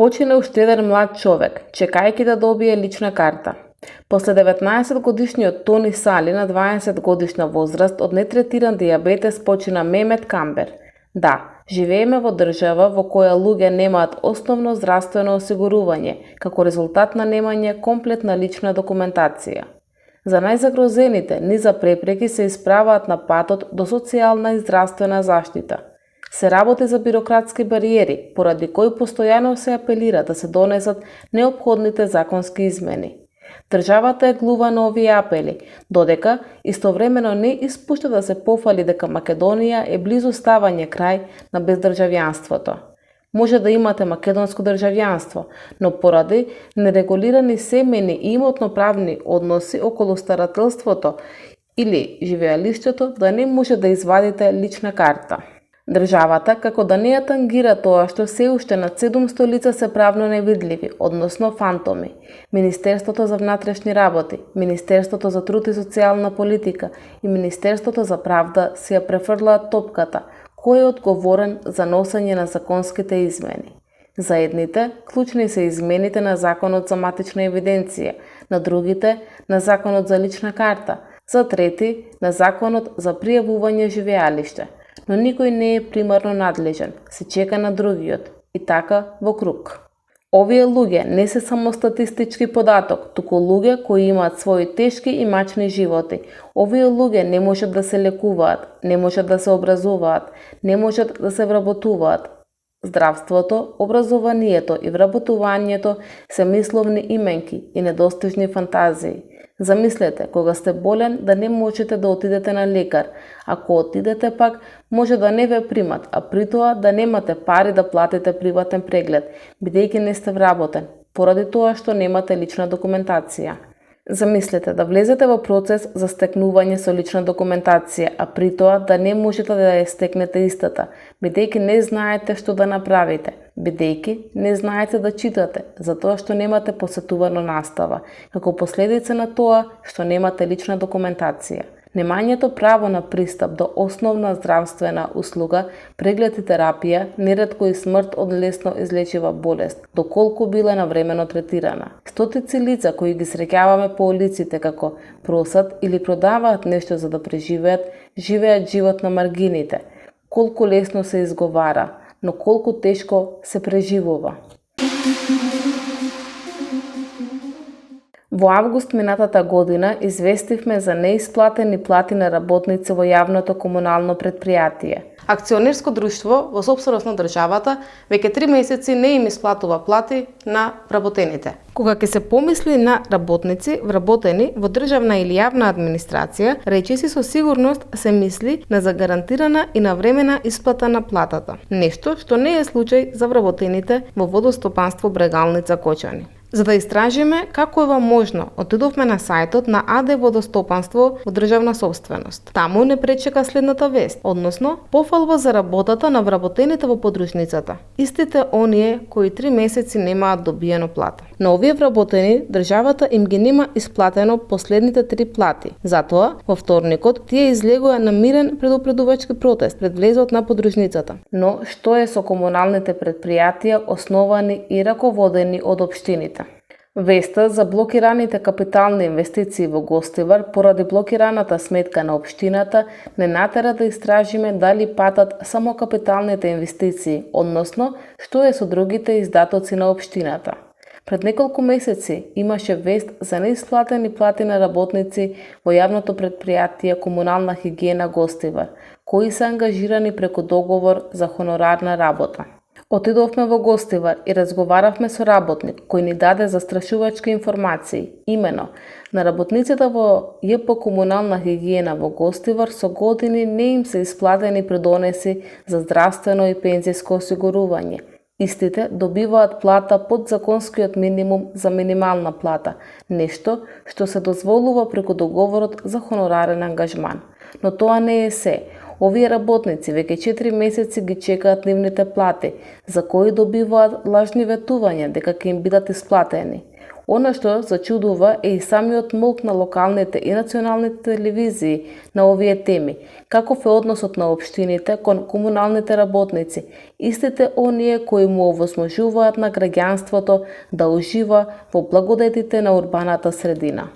Почина уште еден млад човек, чекајќи да добие лична карта. После 19-годишниот Тони Сали на 20 годишна возраст од нетретиран дијабетес почина Мемет Камбер. Да, живееме во држава во која луѓе немаат основно здравствено осигурување, како резултат на немање комплетна лична документација. За најзагрозените, низа препреки се исправаат на патот до социјална и здравствена заштита. Се работи за бирократски бариери, поради кои постојано се апелира да се донесат неопходните законски измени. Државата е глува на овие апели, додека истовремено не испушта да се пофали дека Македонија е близу ставање крај на бездржавјанството. Може да имате македонско државјанство, но поради нерегулирани семени и имотно-правни односи околу старателството или живеалиштето да не може да извадите лична карта. Државата, како да не ја тангира тоа што се уште над 700 лица се правно невидливи, односно фантоми. Министерството за внатрешни работи, Министерството за труд и социјална политика и Министерството за правда си ја префрлаат топката, кој е одговорен за носење на законските измени. За едните, клучни се измените на Законот за матична евиденција, на другите, на Законот за лична карта, за трети, на Законот за пријавување живеалиште. Но никој не е примарно надлежен, се чека на другиот, и така во круг. Овие луѓе не се само статистички податок, туку луѓе кои имаат своји тешки и мачни животи. Овие луѓе не можат да се лекуваат, не можат да се образуваат, не можат да се вработуваат. Здравството, образованието и вработувањето се мисловни именки и недостижни фантазии. Замислете, кога сте болен да не можете да отидете на лекар, ако отидете пак може да не ве примат, а притоа да немате пари да платите приватен преглед, бидејќи не сте вработен, поради тоа што немате лична документација. Замислете да влезете во процес за стекнување со лична документација, а притоа да не можете да ја стекнете истата, бидејќи не знаете што да направите, бидејќи не знаете да читате, затоа што немате посетувано настава, како последица на тоа што немате лична документација. Немањето право на пристап до основна здравствена услуга, преглед и терапија, неретко и смрт од лесно излечива болест, доколку била навремено третирана. Стотици лица кои ги среќаваме по улиците како просат или продаваат нешто за да преживеат, живеат живот на маргините. Колку лесно се изговара, но колку тешко се преживува. Во август минатата година известивме за неисплатени плати на работници во јавното комунално предпријатие. Акционерско друштво во сопственост на државата веќе 3 месеци не им исплатува плати на вработените. Кога ќе се помисли на работници вработени во државна или јавна администрација, речиси со сигурност се мисли на загарантирана и навремена исплата на платата. Нешто што не е случај за вработените во водостопанство Брегалница Кочани. За да истражиме како е ова можно, отидовме на сајтот на АД Водостопанство во државна собственост. Таму не пречека следната вест, односно пофалба за работата на вработените во подружницата. Истите оние кои 3 месеци немаат добиено плата. На овие вработени државата им ги нема исплатено последните 3 плати. Затоа, во вторникот, тие излегоа на мирен предупредувачки протест пред влезот на подружницата. Но што е со комуналните предпријатија основани и раководени од општините? Веста за блокираните капитални инвестиции во Гостивар поради блокираната сметка на општината не натера да истражиме дали патат само капиталните инвестиции, односно што е со другите издатоци на општината. Пред неколку месеци имаше вест за неисплатени плати на работници во јавното предпријатие Комунална хигиена Гостивар, кои се ангажирани преку договор за хонорарна работа. Отидовме во Гостивар и разговаравме со работник кој ни даде застрашувачки информации. Имено, на работниците во ЈП Комунална хигиена во Гостивар со години не им се исплатени придонеси за здравствено и пензиско осигурување. Истите добиваат плата под законскиот минимум за минимална плата, нешто што се дозволува преку договорот за хонорарен ангажман. Но тоа не е се. Овие работници веќе 4 месеци ги чекаат нивните плати, за кои добиваат лажни ветувања дека ќе им бидат исплатени. Она што зачудува е и самиот молк на локалните и националните телевизии на овие теми. Каков е односот на општините кон комуналните работници, истите оние кои му овозможуваат на граѓанството да ужива во благодетите на урбаната средина.